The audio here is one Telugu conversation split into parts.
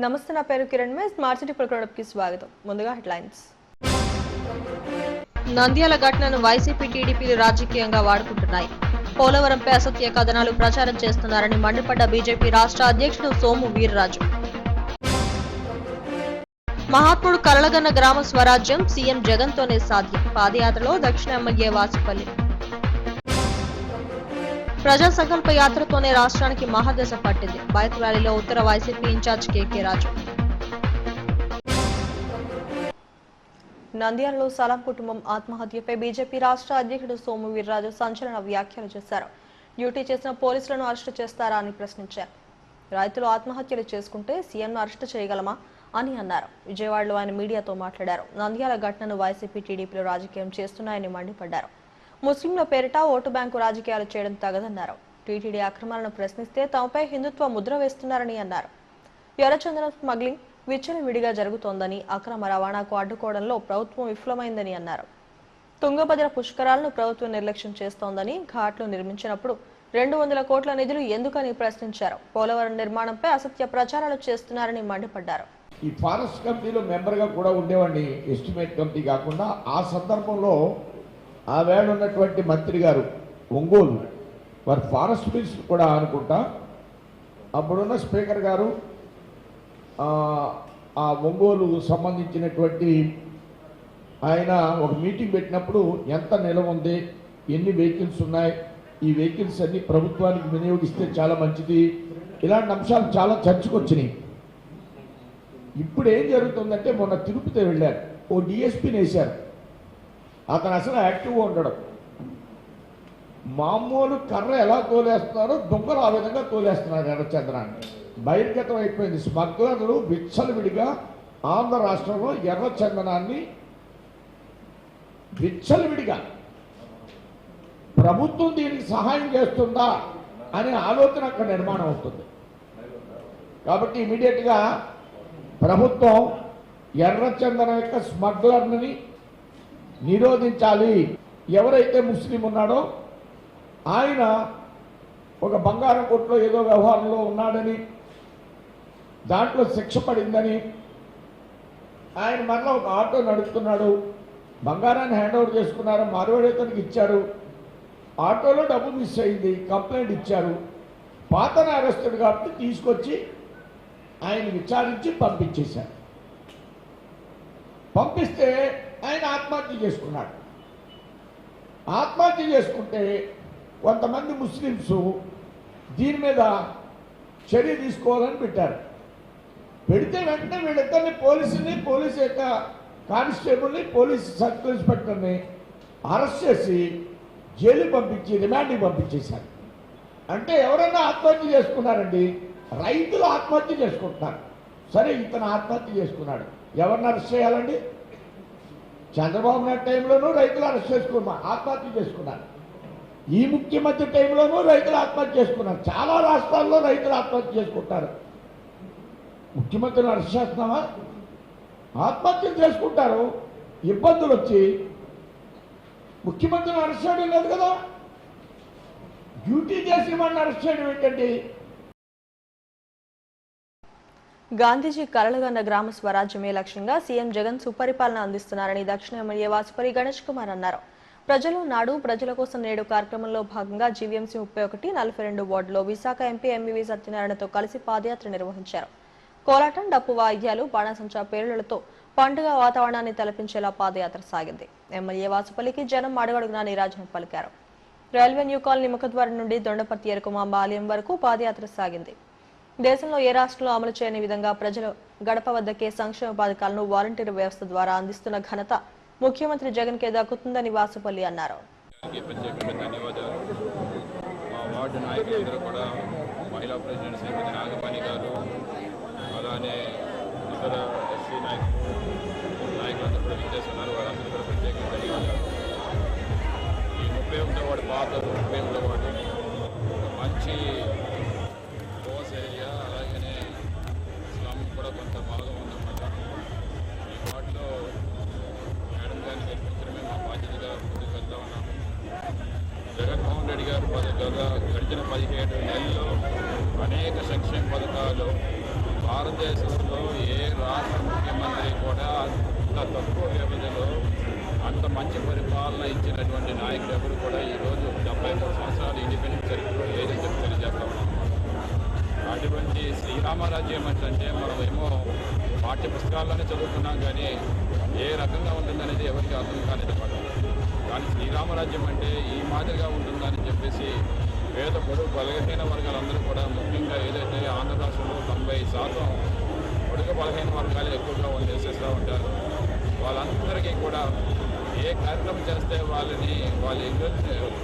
నమస్తే, నా పేరు కిరణ్ మే. స్మార్ట్ సిటీ ప్రొడక్ట్కి స్వాగతం. ముందుగా హెడ్లైన్స్. నంద్యాల ఘటనను వైసీపీ టీడీపీలు రాజకీయంగా వాడుకుంటున్నాయి. పోలవరంపై అసత్య కథనాలు ప్రచారం చేస్తున్నారని మండిపడ్డ బీజేపీ రాష్ట్ర అధ్యక్షుడు సోము వీర్రాజు. మహాత్ముడు కలలగన్న గ్రామ స్వరాజ్యం సీఎం జగన్తోనే సాధ్యం. పాదయాత్రలో దక్షిణ ఎమ్మెల్యే వాసుపల్లి. ప్రజా సంకల్ప యాత్రతోనే రాష్ట్రానికి మహాదశ పట్టింది. బైక్ ర్యాలీలో ఉత్తర వైసీపీ ఇన్ఛార్జ్ కేకే రాజు. నంద్యాలలో సలాం కుటుంబం ఆత్మహత్యపై బీజేపీ రాష్ట్ర అధ్యక్షుడు సోము వీర్రాజు సంచలన వ్యాఖ్యలు చేశారు. డ్యూటీ చేసిన పోలీసులను అరెస్టు చేస్తారా అని ప్రశ్నించారు. రైతులు ఆత్మహత్యలు చేసుకుంటే సీఎంను అరెస్టు చేయగలమా అని అన్నారు. విజయవాడలో ఆయన మీడియాతో మాట్లాడారు. నంద్యాల ఘటనను వైసీపీ టీడీపీలు రాజకీయం చేస్తున్నాయని మండిపడ్డారు. ముస్లింల పేరిట ఓటు బ్యాంకు రాజకీయాలు చేయడం తగదన్నారు. టీటీడీ అక్రమాలను ప్రశ్నిస్తే తమపై హిందుత్వ ముద్ర వేస్తున్నారని అన్నారు. ఎర్రచందనం స్మగ్లింగ్ విచ్చలవిడిగా జరుగుతోందని, అక్రమ రవాణాకు అడ్డుకోవడంలో ప్రభుత్వం విఫలమైందని అన్నారు. తుంగభద్ర పుష్కరాలను ప్రభుత్వం నిర్లక్ష్యం చేస్తోందని, ఘాట్లు నిర్మించినప్పుడు 200 కోట్ల నిధులు ఎందుకని ప్రశ్నించారు. పోలవరం నిర్మాణంపై అసత్య ప్రచారాలు చేస్తున్నారని మండిపడ్డారు. ఈ ఫారెస్ట్ కమిటీలో మెంబర్గా కూడా ఉండేవాడిని, ఎస్టిమేట్ కమిటీ కాకుండా. ఆ సందర్భంలో ఆ వేళ ఉన్నటువంటి మంత్రి గారు ఒంగోలు వారు ఫారెస్ట్ మినిస్టర్ కూడా అనుకుంటా, అప్పుడున్న స్పీకర్ గారు ఆ ఒంగోలు సంబంధించినటువంటి ఆయన ఒక మీటింగ్ పెట్టినప్పుడు ఎంత నిలవ ఉంది, ఎన్ని వెహికల్స్ ఉన్నాయి, ఈ వెహికల్స్ అన్ని ప్రభుత్వానికి వినియోగిస్తే చాలా మంచిది, ఇలాంటి అంశాలు చాలా చర్చకు వచ్చినాయి. ఇప్పుడు ఏం జరుగుతుందంటే మొన్న తిరుపతి వెళ్ళారు, ఓ డిఎస్పీని వేశారు. అతను అసలు యాక్టివ్గా ఉండడం, మామూలు కర్ర ఎలా తోలేస్తున్నారో దొంగలు ఆ విధంగా తోలేస్తున్నారు ఎర్రచంద్రాన్ని. బహిర్గతం అయిపోయింది. స్మగ్లర్లు విచ్చలవిడిగా ఆంధ్ర రాష్ట్రంలో ఎర్రచందనాన్ని విచ్చలవిడిగా, ప్రభుత్వం దీనికి సహాయం చేస్తుందా అనే ఆలోచన అక్కడ నిర్మాణం అవుతుంది. కాబట్టి ఇమీడియట్గా ప్రభుత్వం ఎర్రచందనం యొక్క స్మగ్లర్ని నిరోధించాలి. ఎవరైతే ముస్లిం ఉన్నాడో ఆయన ఒక బంగారం కొట్లో ఏదో వ్యవహారంలో ఉన్నాడని, దాంట్లో శిక్ష పడిందని, ఆయన మరలా ఒక ఆటో నడుపుతున్నాడు, బంగారాన్ని హ్యాండ్ ఓవర్ చేసుకున్నారు, మార్వాడేతనికి ఇచ్చారు, ఆటోలో డబ్బు మిస్ అయింది, కంప్లైంట్ ఇచ్చారు, పాతన అరెస్టెడ్ కాబట్టి తీసుకొచ్చి ఆయన విచారించి పంపించేశారు. పంపిస్తే ఆయన ఆత్మహత్య చేసుకున్నాడు. ఆత్మహత్య చేసుకుంటే కొంతమంది ముస్లిమ్స్ దీని మీద చర్య తీసుకోవాలని పెట్టారు. పెడితే వెంటనే వీళ్ళిద్దరిని పోలీసు యొక్క కానిస్టేబుల్ని, పోలీసు సర్కిల్ ఇన్స్పెక్టర్ని అరెస్ట్ చేసి జైలు పంపించి రిమాండ్కి పంపించేశారు. అంటే ఎవరన్నా ఆత్మహత్య చేసుకున్నారండి, రైతులు ఆత్మహత్య చేసుకుంటున్నారు. సరే, ఇతను ఆత్మహత్య చేసుకున్నాడు, ఎవరిని అరెస్ట్ చేయాలండి? చంద్రబాబు నాయుడు టైంలోనూ రైతులు అరెస్ట్ చేసుకున్నారు, ఆత్మహత్య చేసుకున్నారు. ఈ ముఖ్యమంత్రి టైంలోనూ రైతులు ఆత్మహత్య చేసుకున్నారు. చాలా రాష్ట్రాల్లో రైతులు ఆత్మహత్య చేసుకుంటారు. ముఖ్యమంత్రిని అరెస్ట్ చేస్తున్నావా? ఆత్మహత్యలు చేసుకుంటారు. ఇబ్బందులు వచ్చి ముఖ్యమంత్రిని అరెస్ట్ చేయడం లేదు కదా, డ్యూటీ చేసి వాడిని అరెస్ట్ చేయడం ఏంటండి? గాంధీజీ కలలుగన్న గ్రామ స్వరాజ్యమే లక్ష్యంగా సీఎం జగన్ సుపరిపాలన అందిస్తున్నారని దక్షిణ ఎమ్మెల్యే వాసుపల్లి గణేష్ కుమార్ అన్నారు. ప్రజలు నాడు ప్రజల కోసం నేడు కార్యక్రమంలో భాగంగా జీవీఎంసీ 31, 42 వార్డులో విశాఖ ఎంపీ ఎంవీవీ సత్యనారాయణతో కలిసి పాదయాత్ర నిర్వహించారు. కోలాటం, డప్పు వాయిద్యాలు, బాణాసంచా పేలుళ్లతో పండుగ వాతావరణాన్ని తలపించేలా పాదయాత్ర సాగింది. ఎమ్మెల్యే వాసుపల్లికి జనం అడుగడుగునా నీరాజనం పలికారు. రైల్వే న్యూ కాలనీ ముఖద్వారం నుండి దొండపర్తి ఎరుకుమాంబ ఆలయం వరకు పాదయాత్ర సాగింది. దేశంలో ఏ రాష్ట్రంలో అమలు చేయని విధంగా ప్రజలు గడప వద్దకే సంక్షేమ పథకాలను వాలంటీర్ వ్యవస్థ ద్వారా అందిస్తున్న ఘనత ముఖ్యమంత్రి జగన్ కే దక్కుతుందని వాసుపల్లి అన్నారు. మంచి కోస్ ఏరియా, అలాగనే స్లమ్ కూడా కొంత బాగా ఉందన్నమాట. ఈ వాటిలో మేడం గారిని గెలిపించడమే మా బాధ్యతగా ముందుకు వెళ్తా ఉన్నాము. జగన్మోహన్ రెడ్డి గారు గడిచిన 17 నెలల్లో అనేక సంక్షేమ పథకాలు భారతదేశంలో ఏ రాష్ట్ర ముఖ్యమంత్రి కూడా అంత తక్కువ వ్యవధిలో అంత మంచి పరిపాలన ఇచ్చినటువంటి నాయకుడు ఎవరు కూడా ఈరోజు 73 సంవత్సరాలు ఇండిపెండెంట్ చరిత్రలో లేదని చెప్పి తెలియజేస్తా ఉన్నాం. అటువంటి శ్రీరామరాజ్యం అంటే మనం ఏమో పాఠ్య పుస్తకాల్లోనే చదువుకున్నాం, కానీ ఏ రకంగా ఉంటుందనేది ఎవరికి అర్థం కాలేదు పడదు. కానీ శ్రీరామరాజ్యం అంటే ఈ మాదిరిగా ఉంటుందని చెప్పేసి పేద పొడుగు బలహీన వర్గాలందరూ కూడా, ముఖ్యంగా ఏదైతే ఆంధ్ర రాష్ట్రంలో 90% పొడుగు బలహీన వర్గాలు ఎక్కువగా నివసిస్తూ ఉంటారు. వాళ్ళందరికీ కూడా ఏ కార్యక్రమం చేస్తే వాళ్ళ ఇల్లు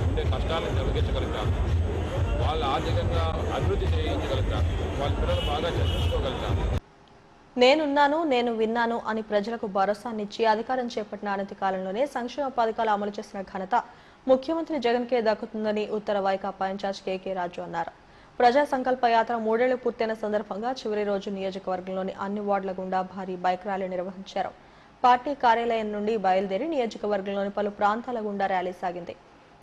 ఉండే కష్టాలను తొలగించగలుగుతారు, వాళ్ళు ఆర్థికంగా అభివృద్ధి చేయించగలుగుతారు, వాళ్ళ పిల్లలు బాగా చదివించుకోగలుగుతారు. నేనున్నాను, నేను విన్నాను అని ప్రజలకు భరోసానిచ్చి అధికారం చేపట్టిన అనతి కాలంలోనే సంక్షేమ పథకాలు అమలు చేసిన ఘనత ముఖ్యమంత్రి జగన్కే దక్కుతుందని ఉత్తర వైకాపా ఇన్ఛార్జ్ కేకే రాజు అన్నారు. ప్రజా సంకల్ప యాత్ర 3 ఏళ్లు పూర్తయిన సందర్భంగా చివరి రోజు నియోజకవర్గంలోని అన్ని వార్డుల గుండా భారీ బైక్ ర్యాలీ నిర్వహించారు. పార్టీ కార్యాలయం నుండి బయలుదేరి నియోజకవర్గంలోని పలు ప్రాంతాల గుండా ర్యాలీ సాగింది.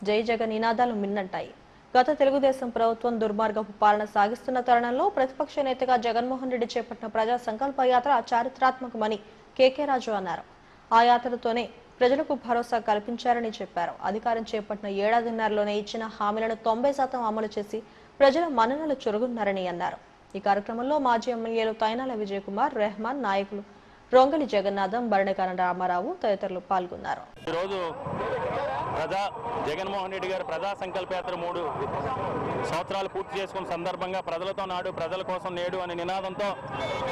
జై జగన్ నినాదాలు మిన్నంటాయి. గత తెలుగుదేశం ప్రభుత్వం దుర్మార్గపు పాలన సాగిస్తున్న తరుణంలో ప్రతిపక్ష నేతగా జగన్మోహన్ రెడ్డి చేపట్టిన ప్రజా సంకల్ప యాత్ర చారిత్రాత్మకమని కేకే రాజు అన్నారు. ఆ యాత్రతోనే ప్రజలకు భరోసా కల్పించారని చెప్పారు. అధికారం చేపట్టిన ఏడాదిన్నరలోనే ఇచ్చిన హామీలను 90% అమలు చేసి ప్రజల మన్ననలు చురుగున్నారని అన్నారు. ఈ కార్యక్రమంలో మాజీ ఎమ్మెల్యేలు తైనాల విజయ్ కుమార్, రెహమాన్, నాయకులు రొంగలి జగన్నాథం, బరణికాన రామారావు తదితరులు పాల్గొన్నారు. జగన్మోహన్ రెడ్డి గారు ప్రజా సంకల్ప యాత్ర 3 సంవత్సరాలు పూర్తి చేసుకున్న సందర్భంగా ప్రజలతో నాడు, ప్రజల కోసం నేడు అనే నినాదంతో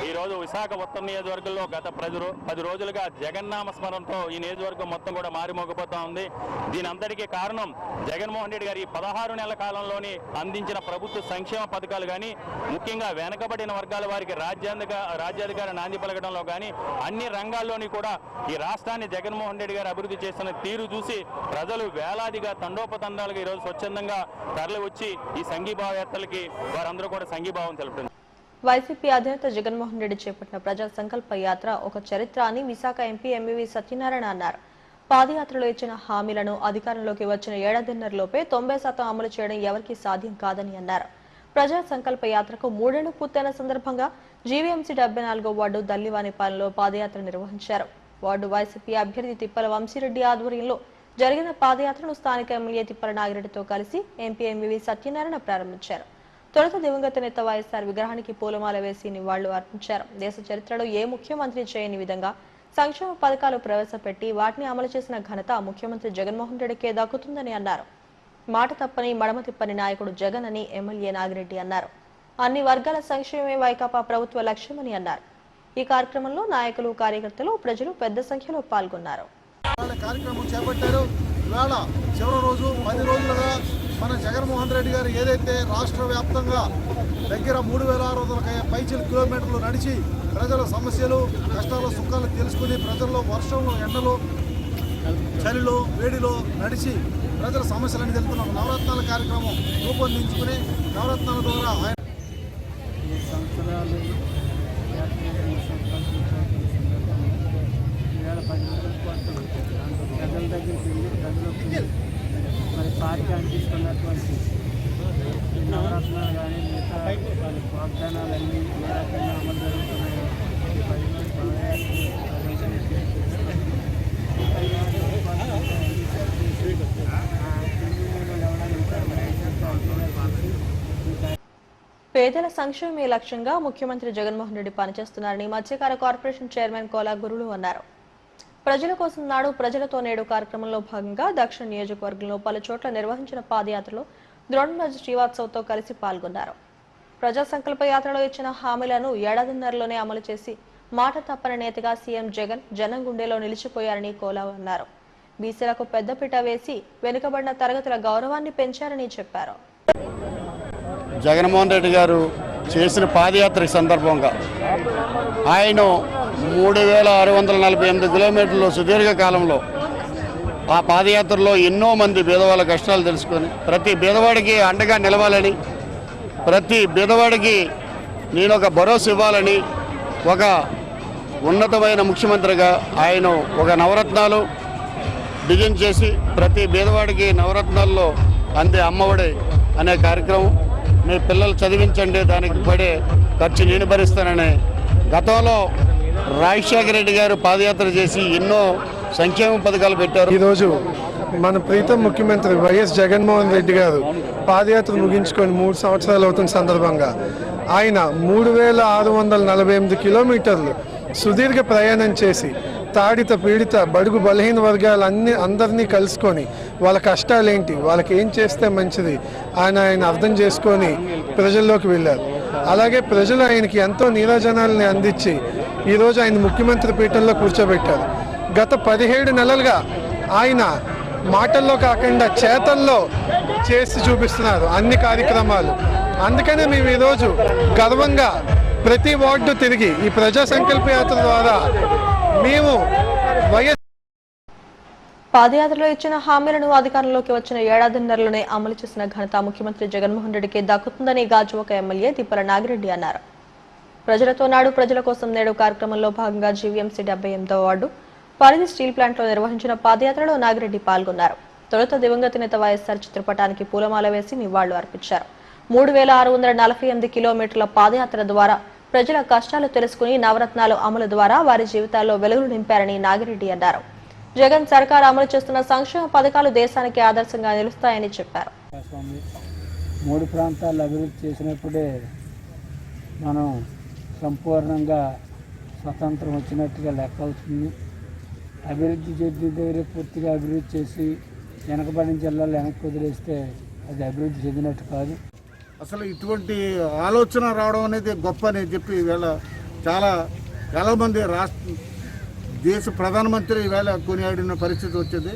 ఈరోజు విశాఖ ఉత్తర నియోజకవర్గంలో గత 10 రోజులుగా జగన్నామ స్మరణతో ఈ నియోజకవర్గం మొత్తం కూడా మారిమోగిపోతా ఉంది. దీని అంతటికీ కారణం జగన్మోహన్ రెడ్డి గారి 16 నెలల కాలంలోని అందించిన ప్రభుత్వ సంక్షేమ పథకాలు కానీ, ముఖ్యంగా వెనకబడిన వర్గాల వారికి రాజ్యాధికార నాంది పలకడంలో కానీ అన్ని రంగాల్లోని కూడా ఈ రాష్ట్రాన్ని జగన్మోహన్ రెడ్డి గారు అభివృద్ధి చేస్తున్న తీరు చూసి ప్రజలు వేలాదిగా తండోపతండాలుగా ఈరోజు స్వచ్ఛందంగా తరలి వచ్చి ఈ సంఘీభావ యాత్రలకి వారందరూ కూడా సంఘీభావం తెలుపుతున్నారు. వైసీపీ అధినేత జగన్మోహన్ రెడ్డి చేపట్టిన ప్రజా సంకల్ప యాత్ర ఒక చరిత్ర అని విశాఖ ఎంపీ ఎంవివి సత్యనారాయణ అన్నారు. పాదయాత్రలో ఇచ్చిన హామీలను అధికారంలోకి వచ్చిన ఏడాదిన్నరలోపే 90% అమలు చేయడం ఎవరికీ సాధ్యం కాదని అన్నారు. ప్రజా సంకల్ప యాత్రకు 3 ఏళ్లు పూర్తయిన సందర్భంగా జీవీఎంసీ 74వ వార్డు దల్లివానిపాలెంలో పాదయాత్ర నిర్వహించారు. వార్డు వైసీపీ అభ్యర్థి తిప్పల వంశీరెడ్డి ఆధ్వర్యంలో జరిగిన పాదయాత్రను స్థానిక ఎమ్మెల్యే తిప్పల నాగిరెడ్డితో కలిసి ఎంపీ ఎంవివి సత్యనారాయణ ప్రారంభించారు. తొలుత దివంగత నేత వైఎస్ఆర్ విగ్రహానికి పూలమాల వేసి నివాళులు అర్పించారు. దేశ చరిత్రలో ఏ ముఖ్యమంత్రి చేయని విధంగా సంక్షేమ పథకాలు ప్రవేశపెట్టి వాటిని అమలు చేసిన ఘనత ముఖ్యమంత్రి జగన్మోహన్ రెడ్డికే దక్కుతుందని అన్నారు. మాట తప్పని మడమ తిప్పని నాయకుడు జగన్ అని ఎమ్మెల్యే నాగిరెడ్డి అన్నారు. అన్ని వర్గాల సంక్షేమమే వైకాపా ప్రభుత్వ లక్ష్యమని అన్నారు. ఈ కార్యక్రమంలో నాయకులు, కార్యకర్తలు, ప్రజలు పెద్ద సంఖ్యలో పాల్గొన్నారు. కార్యక్రమం చేపట్టారు. ఇవాళ చివరి రోజు 10 రోజులుగా మన జగన్మోహన్ రెడ్డి గారు ఏదైతే రాష్ట్ర వ్యాప్తంగా దగ్గర 3600 పైచిల కిలోమీటర్లు నడిచి ప్రజల సమస్యలు, కష్టాలు, సుఖాలు తెలుసుకుని ప్రజల్లో వర్షంలో, ఎండలో, చలిలో, వేడిలో నడిచి ప్రజల సమస్యలను తెలుపుతున్న నవరత్నాల కార్యక్రమం రూపొందించుకుని నవరత్నాల ద్వారా ఆయన ప్రజల దగ్గరికి వెళ్ళి ప్రజలకు మరి పార్టీ అందిస్తున్నటువంటి నవరత్నాలు కానీ మిగతా వారి వాగ్దానాలన్నీ ఏ రకంగా అమలు జరుగుతున్నాయో పేదల సంక్షేమమే లక్ష్యంగా ముఖ్యమంత్రి జగన్మోహన్ రెడ్డి పనిచేస్తున్నారని మత్స్యకార కార్పొరేషన్ చైర్మన్ కోలా గురులు అన్నారు. ప్రజల కోసం నాడు, ప్రజలతో నేడు కార్యక్రమంలో భాగంగా దక్షిణ నియోజకవర్గంలో పలు చోట్ల నిర్వహించిన పాదయాత్రలో ద్రోణరాజు శ్రీవాత్సవ్తో కలిసి పాల్గొన్నారు. ప్రజా సంకల్ప యాత్రలో ఇచ్చిన హామీలను ఏడాదిన్నరలోనే అమలు చేసి మాట తప్పని నేతగా సీఎం జగన్ జనం గుండెలో నిలిచిపోయారని కోలా అన్నారు. బీసీలకు పెద్దపీట వేసి వెనుకబడిన తరగతుల గౌరవాన్ని పెంచారని చెప్పారు. జగన్మోహన్ రెడ్డి గారు చేసిన పాదయాత్ర సందర్భంగా ఆయన 3648 కిలోమీటర్లు సుదీర్ఘ కాలంలో ఆ పాదయాత్రలో ఎన్నో మంది పేదవాళ్ళ కష్టాలు తెలుసుకొని ప్రతి పేదవాడికి అండగా నిలవాలని, ప్రతి పేదవాడికి నేను ఒక భరోసా ఇవ్వాలని ఒక ఉన్నతమైన ముఖ్యమంత్రిగా ఆయన ఒక నవరత్నాలు డిజైన్ చేసి ప్రతి పేదవాడికి నవరత్నాల్లో అందే అమ్మఒడి అనే కార్యక్రమం, మీ పిల్లలు చదివించండి, దానికి పడే ఖర్చు నేను భరిస్తానని గతంలో రాజశేఖర రెడ్డి గారు పాదయాత్ర చేసి ఎన్నో సంక్షేమ పథకాలు పెట్టారు. ఈరోజు మన ప్రీతం ముఖ్యమంత్రి వైఎస్ జగన్మోహన్ రెడ్డి గారు పాదయాత్ర ముగించుకొని 3 సంవత్సరాలు అవుతున్న సందర్భంగా ఆయన 3648 కిలోమీటర్లు సుదీర్ఘ ప్రయాణం చేసి తాడిత పీడిత బడుగు బలహీన వర్గాలన్నీ అందరినీ కలుసుకొని వాళ్ళ కష్టాలేంటి, వాళ్ళకి ఏం చేస్తే మంచిది ఆయన అర్థం చేసుకొని ప్రజల్లోకి వెళ్ళారు. అలాగే ప్రజలు ఆయనకి ఎంతో నీరాజనాలని అందించి ఈరోజు ఆయన ముఖ్యమంత్రి పీఠంలో కూర్చోబెట్టారు. గత 17 నెలలుగా ఆయన మాటల్లో కాకుండా చేతల్లో చేసి చూపిస్తున్నారు అన్ని కార్యక్రమాలు. అందుకనే మేము ఈరోజు గర్వంగా ప్రతి వార్డు తిరిగి ఈ ప్రజా సంకల్ప యాత్ర ద్వారా మేము పాదయాత్రలో ఇచ్చిన హామీలను అధికారంలోకి వచ్చిన ఏడాదిన్నరలోనే అమలు చేసిన ఘనత ముఖ్యమంత్రి జగన్మోహన్ రెడ్డికి దక్కుతుందని గాజువాక ఎమ్మెల్యే తిప్పల నాగిరెడ్డి అన్నారు. ప్రజలతో నాడు ప్రజల కోసం నేడు కార్యక్రమంలో భాగంగా జీవీఎంసీ 78వ వార్డు పరిధి స్టీల్ ప్లాంట్లో నిర్వహించిన పాదయాత్రలో నాగిరెడ్డి పాల్గొన్నారు. తొలుత దివంగత నేత వైఎస్ఆర్ చిత్రపటానికి పూలమాల వేసి నివాళులు అర్పించారు. 3648 కిలోమీటర్ల పాదయాత్ర ద్వారా ప్రజల కష్టాలు తెలుసుకుని నవరత్నాలు అమలు ద్వారా వారి జీవితాల్లో వెలుగులు నింపారని నాగిరెడ్డి అన్నారు. జగన్ సర్కార్ అమలు చేస్తున్న సంక్షేమ పథకాలు దేశానికి ఆదర్శంగా నిలుస్తాయని చెప్పారు. 3 ప్రాంతాలు అభివృద్ధి చేసినప్పుడే మనం సంపూర్ణంగా స్వతంత్రం వచ్చినట్టుగా లెక్క అవుతుంది. అభివృద్ధి చేతి దగ్గర పూర్తిగా అభివృద్ధి చేసి వెనకబడిన జిల్లాలు వెనక్కి వదిలేస్తే అది అభివృద్ధి చెందినట్టు కాదు. అసలు ఇటువంటి ఆలోచన రావడం అనేది గొప్ప అని చెప్పి ఈవేళ చాలామంది దేశ ప్రధానమంత్రి ఈవేళ కొనియాడిన పరిస్థితి వచ్చింది.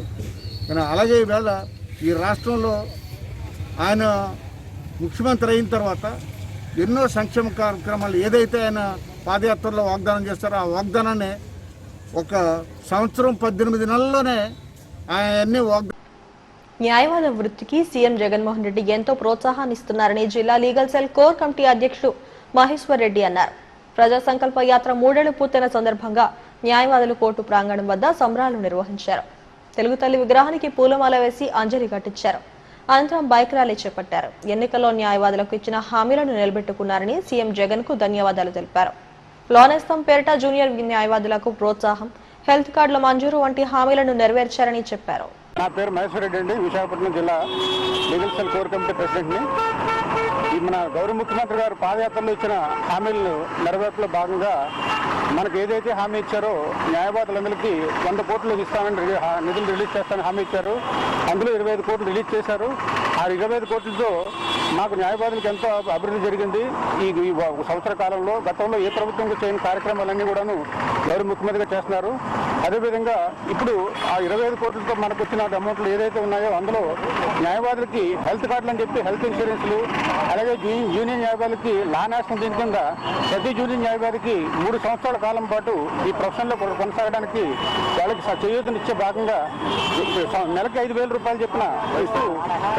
కానీ అలాగే ఈవేళ ఈ రాష్ట్రంలో ఆయన ముఖ్యమంత్రి అయిన తర్వాత ఎన్నో సంక్షేమ కార్యక్రమాలు ఏదైతే ఆయన పాదయాత్రలో వాగ్దానం చేస్తారో ఆ వాగ్దానాన్ని ఒక సంవత్సరం 18 నెలల్లోనే ఆయన న్యాయవాద వృత్తికి సీఎం జగన్మోహన్ రెడ్డి ఎంతో ప్రోత్సాహాన్ని ఇస్తున్నారని జిల్లా లీగల్ సెల్ కోర్ కమిటీ అధ్యక్షుడు మహేశ్వర్ రెడ్డి అన్నారు. ప్రజా సంకల్ప యాత్ర 3 ఏళ్లు పూర్తయిన సందర్భంగా న్యాయవాదులు కోర్టు ప్రాంగణం వద్ద సంబరాలు నిర్వహించారు. తెలుగు తల్లి విగ్రహానికి పూలమాల వేసి అంజలి ఘటించారు. అనంతరం బైక్ ర్యాలీ చేపట్టారు. ఎన్నికల్లో న్యాయవాదులకు ఇచ్చిన హామీలను నిలబెట్టుకున్నారని సీఎం జగన్ కు ధన్యవాదాలు తెలిపారు. లోనేస్తం పేరిట జూనియర్ న్యాయవాదులకు ప్రోత్సాహం, హెల్త్ కార్డుల మంజూరు వంటి హామీలను నెరవేర్చారని చెప్పారు. నా పేరు మహేశ్వర్ రెడ్డి అండి, విశాఖపట్నం జిల్లా లీగల్ సెల్ కోర్ కమిటీ ప్రెసిడెంట్ని. మన గౌరవ ముఖ్యమంత్రి గారు పాదయాత్రలో ఇచ్చిన హామీలను నెరవేర్పులో భాగంగా మనకు ఏదైతే హామీ ఇచ్చారో న్యాయవాదులందరికీ 100 కోట్లు ఇస్తానని నిధులు రిలీజ్ చేస్తానని హామీ ఇచ్చారు. అందులో 25 కోట్లు రిలీజ్ చేశారు. ఆ 25 కోట్లతో మాకు న్యాయవాదులకు ఎంతో అభివృద్ధి జరిగింది. ఈ సంవత్సర కాలంలో గతంలో ఏ ప్రభుత్వం చేయని కార్యక్రమాలన్నీ కూడాను గౌరవ ముఖ్యమంత్రిగా చేస్తున్నారు. అదేవిధంగా ఇప్పుడు ఆ 25 కోట్లతో మనకు వచ్చిన అమౌంట్లు ఏదైతే ఉన్నాయో అందులో న్యాయవాదులకి హెల్త్ కార్డులు అని చెప్పి హెల్త్ ఇన్సూరెన్స్లు, అలాగే యూనియన్ న్యాయవాదులకి లా నేషనల్ దీని కింద ప్రతి యూనియన్ న్యాయవాదికి 3 సంవత్సరాల కాలం పాటు ఈ ప్రొఫెషన్లో కొనసాగడానికి వాళ్ళకి చేయూతనిచ్చే భాగంగా నెలకి 5,000 రూపాయలు చెప్పిన ఇస్తూ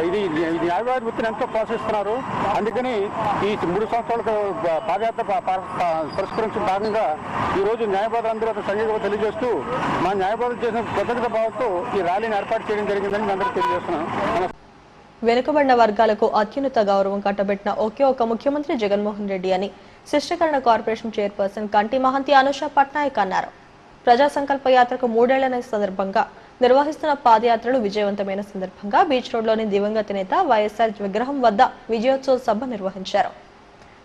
ఇది న్యాయవాది వృత్తిని ఎంతో ప్రోత్సహిస్తున్నారు. అందుకని ఈ 3 సంవత్సరాల పాదయాత్ర పురస్కరించిన భాగంగా ఈరోజు న్యాయవాదులందరూ సంఘీయంగా తెలియజేస్తూ మా న్యాయవాదులు చేసిన కృతజ్ఞత భావంతో ఈ ర్యాలీని ఏర్పాటు చేయడం జరిగిందని అందరూ తెలియజేస్తున్నాను. వెనుకబడిన వర్గాలకు అత్యున్నత గౌరవం కట్టబెట్టిన ఒకే ఒక ముఖ్యమంత్రి జగన్మోహన్ రెడ్డి అని శిష్టకరణ కార్పొరేషన్ చైర్పర్సన్ కంటి మహంతి అనుష పట్నాయక్ అన్నారు. ప్రజా సంకల్ప యాత్రకు 3 ఏళ్ల సందర్భంగా నిర్వహిస్తున్న పాదయాత్రలు విజయవంతమైన సందర్భంగా బీచ్ రోడ్లోని దివంగత నేత వైఎస్ఆర్ విగ్రహం వద్ద విజయోత్సవ సభ నిర్వహించారు.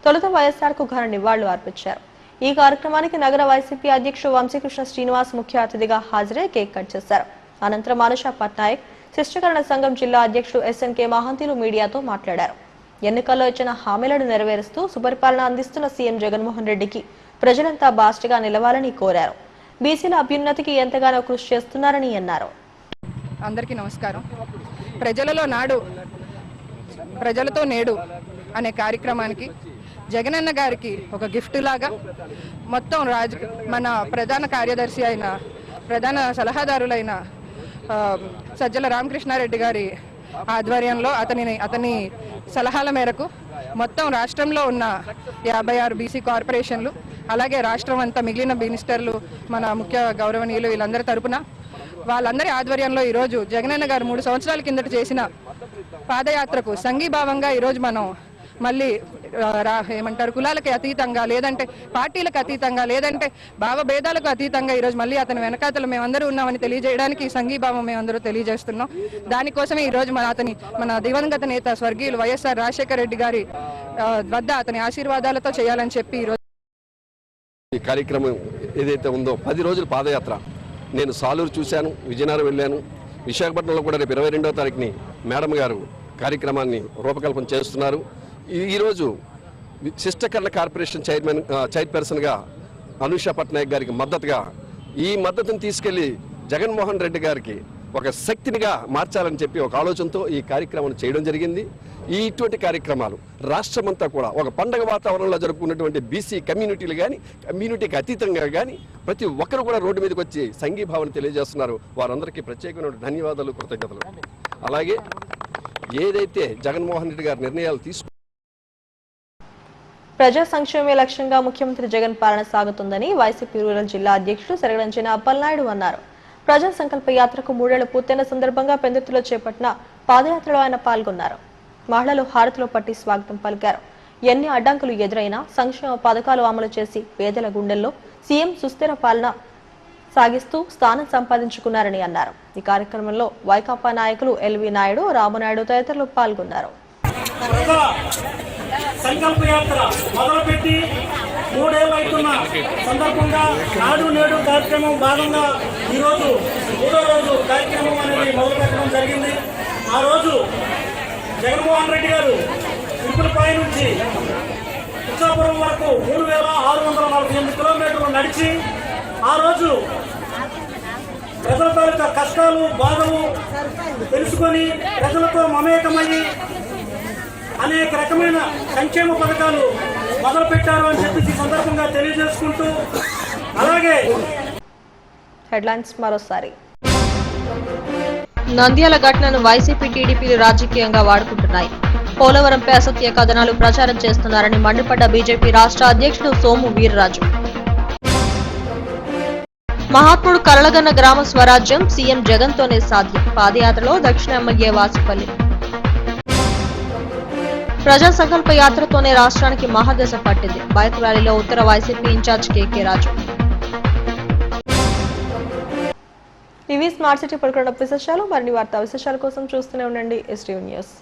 తొలుత వైఎస్ఆర్ కు ఘన నివాళులు అర్పించారు. ఈ కార్యక్రమానికి నగర వైసీపీ అధ్యక్షుడు వంశీకృష్ణ శ్రీనివాస్ ముఖ్య అతిథిగా హాజరై కేక్ కట్ చేశారు. అనంతరం అనుష పట్నాయక్, శిష్టకరణ సంఘం జిల్లా అధ్యక్షుడు ఎస్ఎన్కే మహంతిలు మీడియాతో మాట్లాడారు. ఎన్నికల్లో ఇచ్చిన హామీలను నెరవేరుస్తూ సుపరిపాలన అందిస్తున్న సీఎం జగన్మోహన్ రెడ్డికి ప్రజలంతా బాస్ట్గా నిలవాలని కోరారు. బీసీల అభ్యున్నతికి ఎంతగానో కృషి చేస్తున్నారని అన్నారు. అందరికీ నమస్కారం. ప్రజలలో నాడు ప్రజలతో నేడు అనే కార్యక్రమానికి జగనన్న గారికి ఒక గిఫ్ట్ లాగా మొత్తం మన ప్రధాన కార్యదర్శి అయిన ప్రధాన సలహాదారులైన సజ్జల రామకృష్ణారెడ్డి గారి ఆధ్వర్యంలో అతని సలహాల మేరకు మొత్తం రాష్ట్రంలో ఉన్న 56 బీసీ కార్పొరేషన్లు, అలాగే రాష్ట్రం అంతా మిగిలిన మినిస్టర్లు, మన ముఖ్య గౌరవనీయులు వీళ్ళందరి తరపున వాళ్ళందరి ఆధ్వర్యంలో ఈరోజు జగనన్న గారు 3 సంవత్సరాల కిందట చేసిన పాదయాత్రకు సంఘీభావంగా ఈరోజు మనం మళ్ళీ ఏమంటారు కులాలకి అతీతంగా, లేదంటే పార్టీలకు అతీతంగా, లేదంటే భావభేదాలకు అతీతంగా ఈరోజు మళ్ళీ అతని వెనకాతలు మేమందరూ ఉన్నామని తెలియజేయడానికి సంఘీభావం మేమందరూ తెలియజేస్తున్నాం. దానికోసమే ఈరోజు మన దివంగత నేత స్వర్గీయులు వైఎస్ఆర్ రాజశేఖర రెడ్డి గారి వద్ద అతని ఆశీర్వాదాలతో చేయాలని చెప్పి ఈరోజు ఈ కార్యక్రమం ఏదైతే ఉందో 10 రోజుల పాదయాత్ర నేను సాలూరు చూశాను, విజయనగరం వెళ్ళాను, విశాఖపట్నంలో కూడా రేపు 22వ తారీఖుని మేడం గారు కార్యక్రమాన్ని రూపకల్పన చేస్తున్నారు. ఈరోజు శిష్టకరణ కార్పొరేషన్ చైర్పర్సన్గా అనూష పట్నాయక్ గారికి మద్దతుగా ఈ మద్దతును తీసుకెళ్లి జగన్మోహన్ రెడ్డి గారికి ఒక శక్తినిగా మార్చాలని చెప్పి ఒక ఆలోచనతో ఈ కార్యక్రమం చేయడం జరిగింది. ఇటువంటి కార్యక్రమాలు రాష్ట్రమంతా కూడా ఒక పండగ వాతావరణంలో జరుపుకున్నటువంటి బీసీ కమ్యూనిటీలు కానీ, కమ్యూనిటీకి అతీతంగా కానీ ప్రతి ఒక్కరు కూడా రోడ్డు మీదకి వచ్చి సంఘీభావం తెలియజేస్తున్నారు. వారందరికీ ప్రత్యేకమైన ధన్యవాదాలు, కృతజ్ఞతలు. అలాగే ఏదైతే జగన్మోహన్ రెడ్డి గారి నిర్ణయాలు ప్రజా సంక్షేమే లక్ష్యంగా ముఖ్యమంత్రి జగన్ పాలన సాగుతుందని వైసీపీ రూరల్ జిల్లా అధ్యక్షుడు సెరగడంచిన అప్పలనాయుడు అన్నారు. ప్రజా సంకల్ప యాత్రకు 3 ఏళ్లు పూర్తయిన సందర్భంగా పెందుర్తిలో చేపట్టిన పాదయాత్రలో ఆయన పాల్గొన్నారు. మహిళలు హారతిలో పట్టి స్వాగతం పలికారు. ఎన్ని అడ్డంకులు ఎదురైనా సంక్షేమ పథకాలు అమలు చేసి పేదల గుండెల్లో సీఎం సుస్థిర పాలన సాగిస్తూ స్థానం సంపాదించుకున్నారని అన్నారు. ఈ కార్యక్రమంలో వైకాపా నాయకులు ఎల్వి నాయుడు, రామనాయుడు తదితరులు పాల్గొన్నారు. సంకల్ప యాత్ర మొదలుపెట్టి 3 ఏళ్ళు అవుతున్న సందర్భంగా నాడు నేడు కార్యక్రమం భాగంగా ఈరోజు 3వ రోజు కార్యక్రమం అనేది మొదలుపెట్టడం జరిగింది. ఆ రోజు జగన్మోహన్ రెడ్డి గారు తిరుపతిపై నుంచి ఇచ్చాపురం వరకు 3648 కిలోమీటర్లు నడిచి ఆ రోజు ప్రజల తాలూకా కష్టాలు బాధలు తెలుసుకొని ప్రజలతో మమేకమయ్యి అనేక రకమైన సంక్షేమ పథకాలు మొదలుపెట్టారు అని చెప్పి ఈ సందర్భంగా తెలియజేసుకుంటూ, అలాగే హెడ్లైన్స్ మరోసారి. నంద్యాల ఘటనను వైసీపీ, టీడీపీలు రాజకీయంగా వాడుకుంటున్నాయి. పోలవరంపై అసత్య కథనాలు ప్రచారం చేస్తున్నారని మండిపడ్డ బీజేపీ రాష్ట్ర అధ్యక్షుడు సోము వీర్రాజు. మహాత్ముడు కరళగన్న గ్రామ స్వరాజ్యం సీఎం జగన్తోనే సాధ్యం. పాదయాత్రలో దక్షిణ ఎమ్మెల్యే వాసుపల్లి. ప్రజా సంకల్ప యాత్రతోనే రాష్ట్రానికి మహాదశ పట్టింది. బైక్ ర్యాలీలో ఉత్తర వైసీపీ ఇన్ఛార్జ్ కేకే రాజు. ఇవి స్మార్ట్ సిటీ పడుకున్న విశేషాలు. మరిన్ని వార్తా విశేషాల కోసం చూస్తూనే ఉండండి STV న్యూస్.